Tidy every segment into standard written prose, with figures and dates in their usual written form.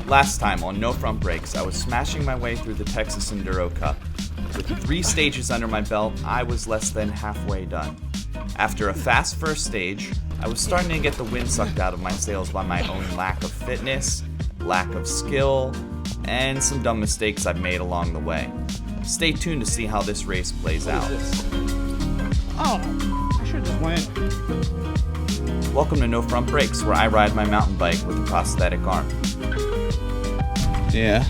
Last time on No Front Brakes, I was smashing my way through the Texas Enduro Cup. With 3 stages under my belt, I was less than halfway done. After a fast first stage, I was starting to get the wind sucked out of my sails by my own lack of fitness, lack of skill, and some dumb mistakes I've made along the way. Stay tuned to see how this race plays out. Oh, I should just went. Welcome to No Front Brakes, where I ride my mountain bike with a prosthetic arm. Yeah.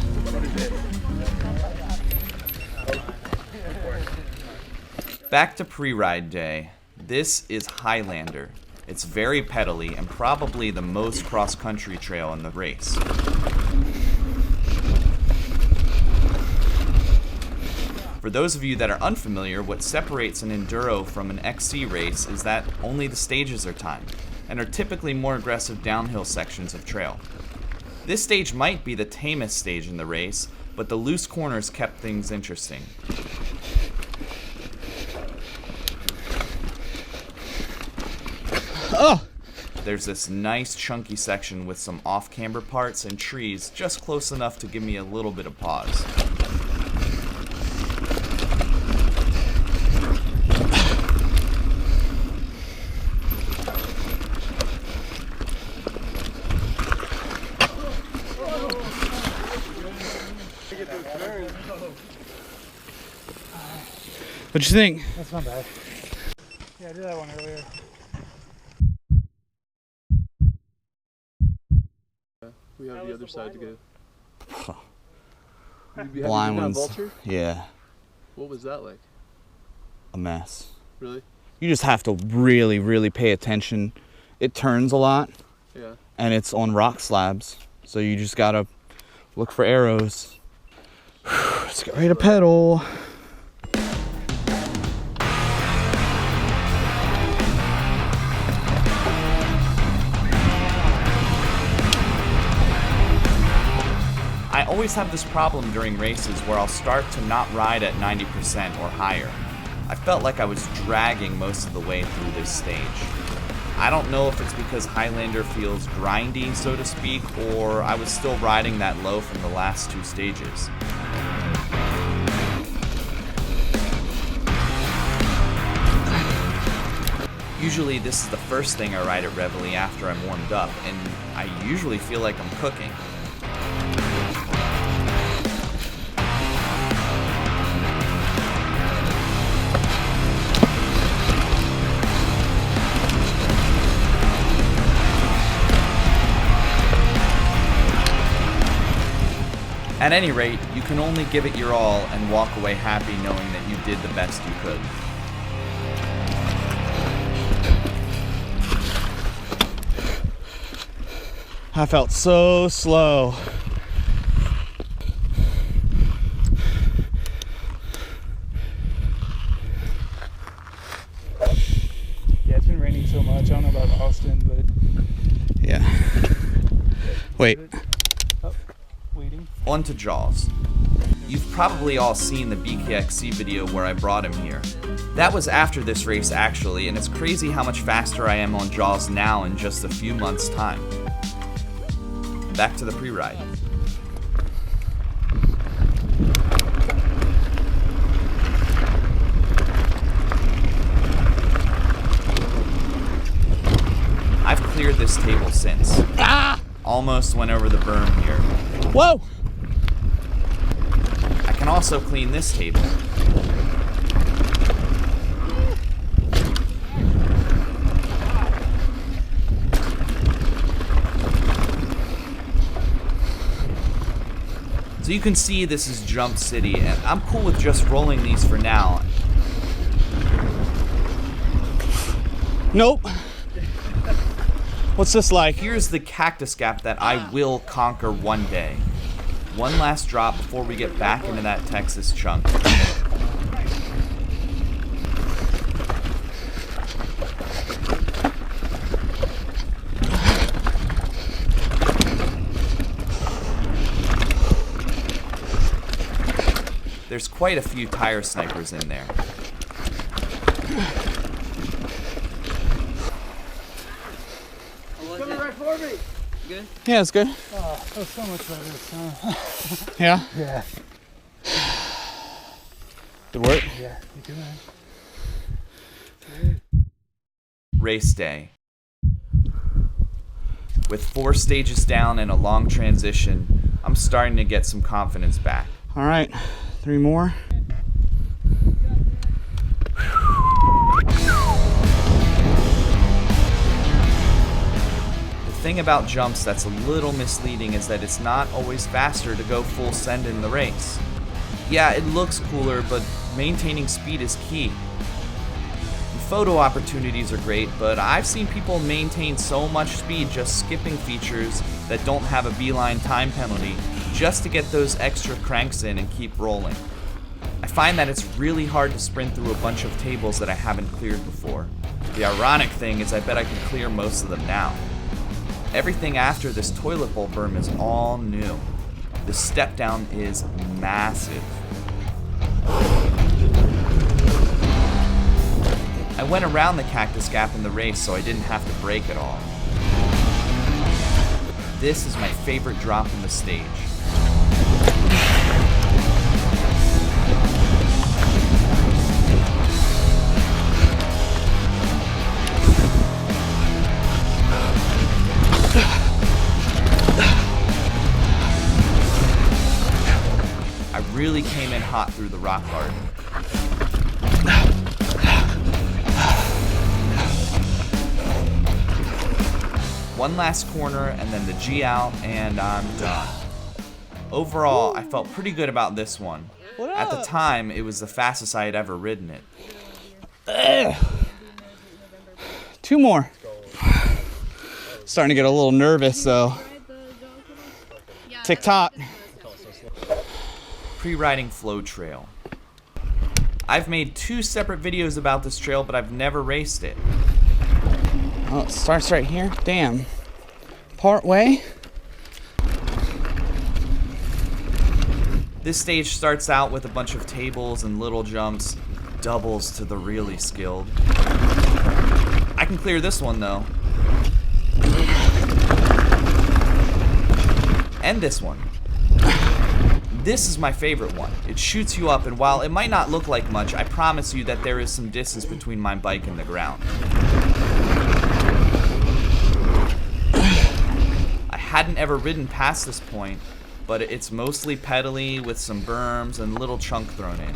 Back to pre-ride day. This is Highlander. It's very pedally and probably the most cross-country trail in the race. For those of you that are unfamiliar, what separates an enduro from an XC race is that only the stages are timed, and are typically more aggressive downhill sections of trail. This stage might be the tamest stage in the race, but the loose corners kept things interesting. Oh! There's this nice chunky section with some off-camber parts and trees just close enough to give me a little bit of pause. What'd you think? That's not bad. Yeah, I did that one earlier. We have the other side to go. Blind ones. Vulture? Yeah, What was that like? a mess. Really? You just have to really, really pay attention. It turns a lot, Yeah. and it's on rock slabs, so you just gotta look for arrows. Let's get ready to pedal. I always have this problem during races where I'll start to not ride at 90% or higher. I felt like I was dragging most of the way through this stage. I don't know if it's because Highlander feels grindy, so to speak, or I was still riding that low from the last 2 stages. Usually this is the first thing I ride at Reveille after I'm warmed up, and I usually feel like I'm cooking. At any rate, you can only give it your all and walk away happy knowing that you did the best you could. I felt so slow. Yeah, it's been raining so much. I don't know about Austin, but Yeah. Wait. waiting. On to Jaws. You've probably all seen the BKXC video where I brought him here. That was after this race actually, and it's crazy how much faster I am on Jaws now in just a few months' time. Back to the pre-ride. I've cleared this table since. Almost went over the berm here. Whoa! I can also clean this table. So you can see this is Jump City, and I'm cool with just rolling these for now. Nope. What's this like? Here's the cactus gap that I will conquer one day. One last drop before we get back into that Texas chunk. There's quite a few tire snipers in there. Coming right for me. Good? Yeah, it's good. Oh, so much better this time. Yeah? Yeah. Good work. Yeah, you good, man. Race day. With 4 stages down and a long transition, I'm starting to get some confidence back. All right, 3 more. The thing about jumps that's a little misleading is that it's not always faster to go full send in the race. Yeah, it looks cooler, but maintaining speed is key. The photo opportunities are great, but I've seen people maintain so much speed just skipping features that don't have a beeline time penalty just to get those extra cranks in and keep rolling. I find that it's really hard to sprint through a bunch of tables that I haven't cleared before. The ironic thing is I bet I can clear most of them now. Everything after this toilet bowl berm is all new. The step down is massive. I went around the cactus gap in the race so I didn't have to brake at all. This is my favorite drop in the stage. I really came in hot through the rock garden. One last corner and then the G out and I'm done. Overall, I felt pretty good about this one. At the time, it was the fastest I had ever ridden it. 2 more. Starting to get a little nervous though. TikTok. Pre-riding flow trail. I've made 2 separate videos about this trail, but I've never raced it. Oh, it starts right here. Damn. Part way. This stage starts out with a bunch of tables and little jumps, doubles to the really skilled. I can clear this one though. And this one. This is my favorite one. It shoots you up, and while it might not look like much, I promise you that there is some distance between my bike and the ground. I hadn't ever ridden past this point, but it's mostly pedally with some berms and a little chunk thrown in.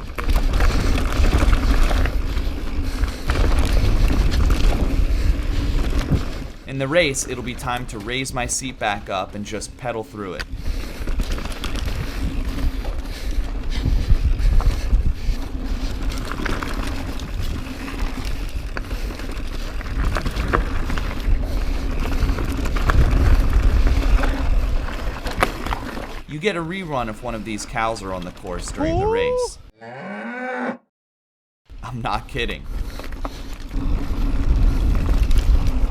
In the race, it'll be time to raise my seat back up and just pedal through it. You get a rerun if one of these cows are on the course during the race. I'm not kidding.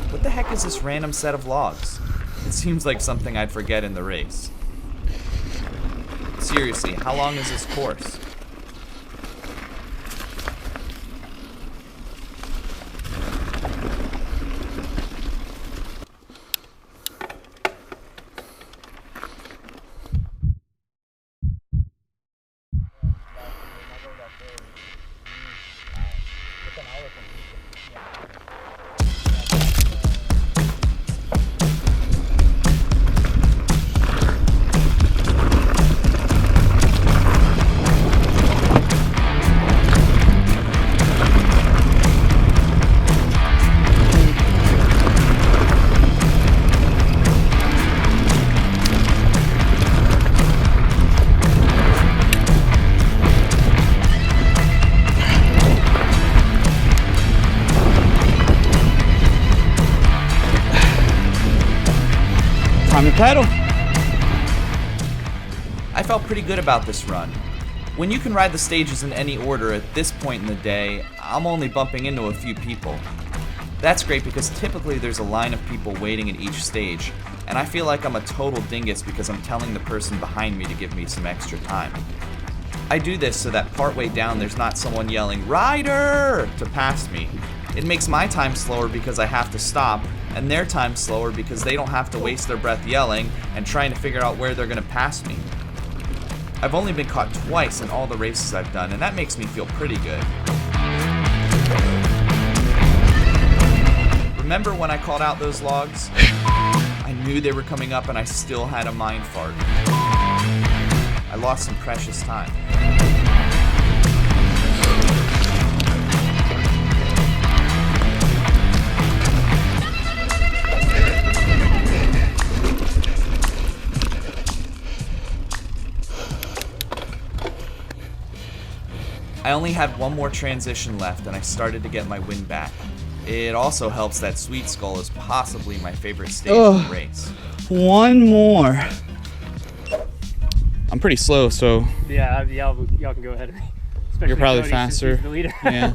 What the heck is this random set of logs? It seems like something I'd forget in the race. Seriously, how long is this course? Time to pedal. I felt pretty good about this run. When you can ride the stages in any order at this point in the day, I'm only bumping into a few people. That's great because typically there's a line of people waiting at each stage, and I feel like I'm a total dingus because I'm telling the person behind me to give me some extra time. I do this so that partway down there's not someone yelling, "Rider!" to pass me. It makes my time slower because I have to stop, and their time slower because they don't have to waste their breath yelling and trying to figure out where they're gonna pass me. I've only been caught twice in all the races I've done, and that makes me feel pretty good. Remember when I called out those logs? I knew they were coming up and I still had a mind fart. I lost some precious time. I only had one more transition left and I started to get my wind back. It also helps that Sweet Skull is possibly my favorite stage in the race. One more. I'm pretty slow, so Yeah, y'all can go ahead of me. Especially you're probably Cody, faster. since he's the leader. Yeah.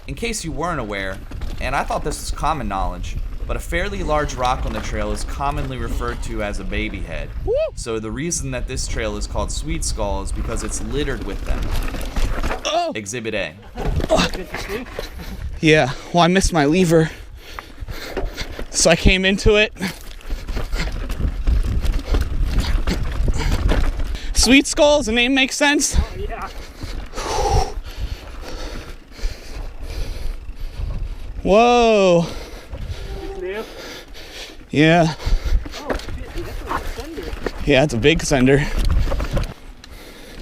In case you weren't aware, and I thought this was common knowledge, but a fairly large rock on the trail is commonly referred to as a baby head. So the reason that this trail is called Sweet Skull is because it's littered with them. Oh. Exhibit A. Yeah. Well, I missed my lever, so I came into it. Sweet Skull, does the name make sense? Oh, yeah. Whoa. Yeah. Oh, shit, dude, that's a sender. Yeah, it's a big sender.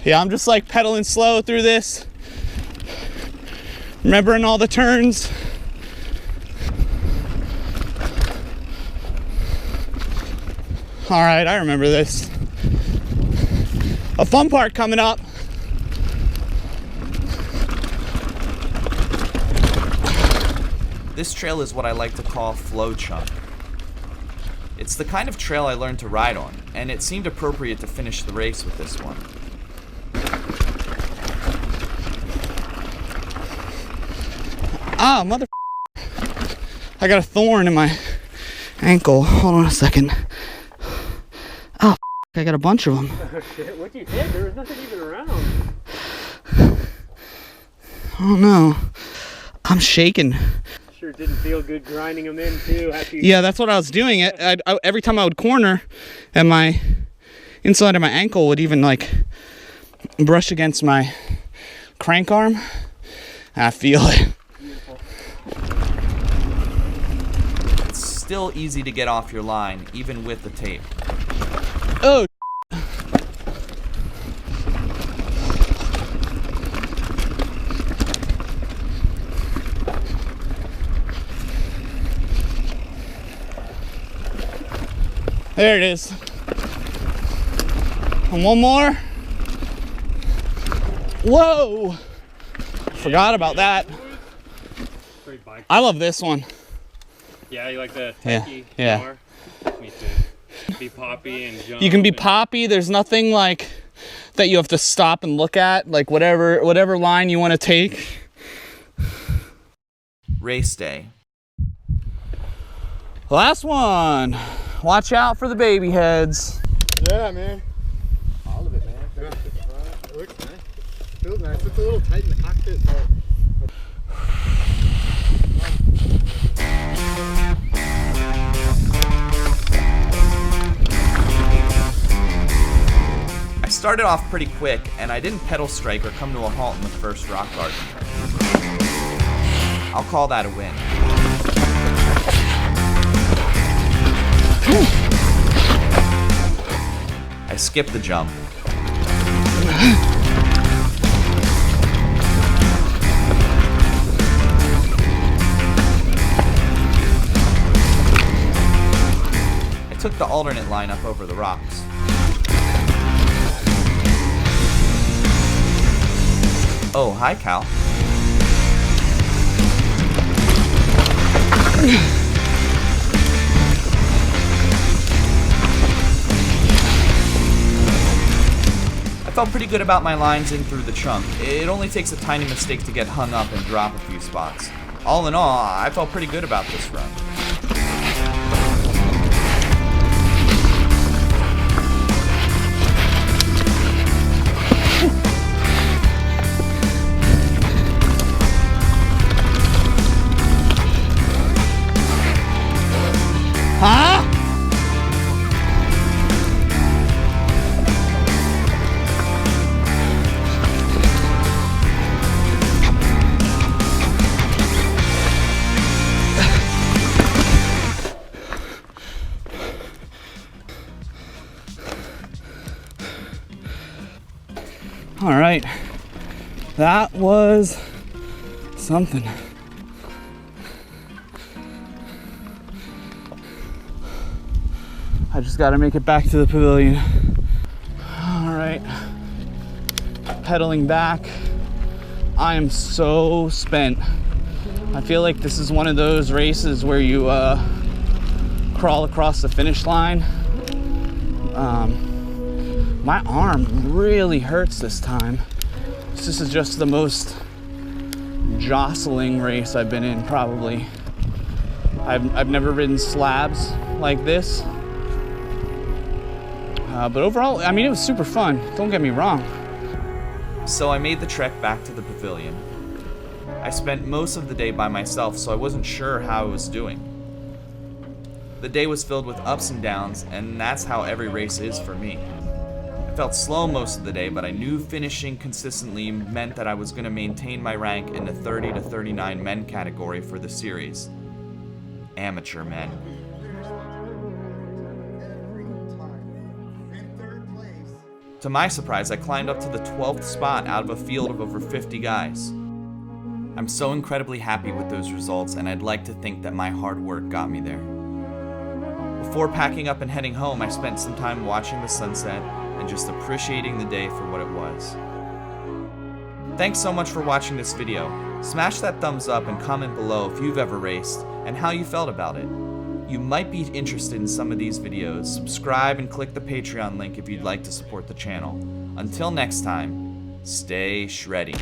Yeah, I'm just like pedaling slow through this. Remembering all the turns. All right, I remember this. A fun part coming up. This trail is what I like to call flow chunk. It's the kind of trail I learned to ride on, and it seemed appropriate to finish the race with this one. Ah, mother. I got a thorn in my ankle. Hold on a second. Oh, I got a bunch of them. Oh, shit, what you hit? There was nothing even around. Oh no. I'm shaking. Sure didn't feel good grinding them in, too. After you Yeah, that's what I was doing. Every time I would corner, and my inside of my ankle would even like brush against my crank arm. I feel it. It's still easy to get off your line, even with the tape. Oh. There it is. And one more. Whoa! Forgot about that. Great bike. I love this one. Yeah, you like the Yeah, techie yeah. more? Me too. Be poppy and jump. You can be and- poppy. There's nothing like that you have to stop and look at. Like whatever line you want to take. Race day. Last one. Watch out for the baby heads. Yeah, man. All of it, man. It looks nice. Feels nice. It's a little tight in the cockpit, but. I started off pretty quick, and I didn't pedal strike or come to a halt in the first rock garden. I'll call that a win. I skipped the jump. I took the alternate line up over the rocks. Oh, hi, Cal. I felt pretty good about my lines in through the chunk. It only takes a tiny mistake to get hung up and drop a few spots. All in all, I felt pretty good about this run. All right, that was something. I just got to make it back to the pavilion. All right, pedaling back. I am so spent. I feel like this is one of those races where you crawl across the finish line. My arm really hurts this time. This is just the most jostling race I've been in, probably. I've never ridden slabs like this. But overall, I mean, it was super fun. Don't get me wrong. So I made the trek back to the pavilion. I spent most of the day by myself, so I wasn't sure how I was doing. The day was filled with ups and downs, and that's how every race is for me. I felt slow most of the day, but I knew finishing consistently meant that I was going to maintain my rank in the 30 to 39 men category for the series. Amateur men. To my surprise, I climbed up to the 12th spot out of a field of over 50 guys. I'm so incredibly happy with those results, and I'd like to think that my hard work got me there. Before packing up and heading home, I spent some time watching the sunset and just appreciating the day for what it was. Thanks so much for watching this video. Smash that thumbs up and comment below if you've ever raced and how you felt about it. You might be interested in some of these videos. Subscribe and click the Patreon link if you'd like to support the channel. Until next time, stay shreddy.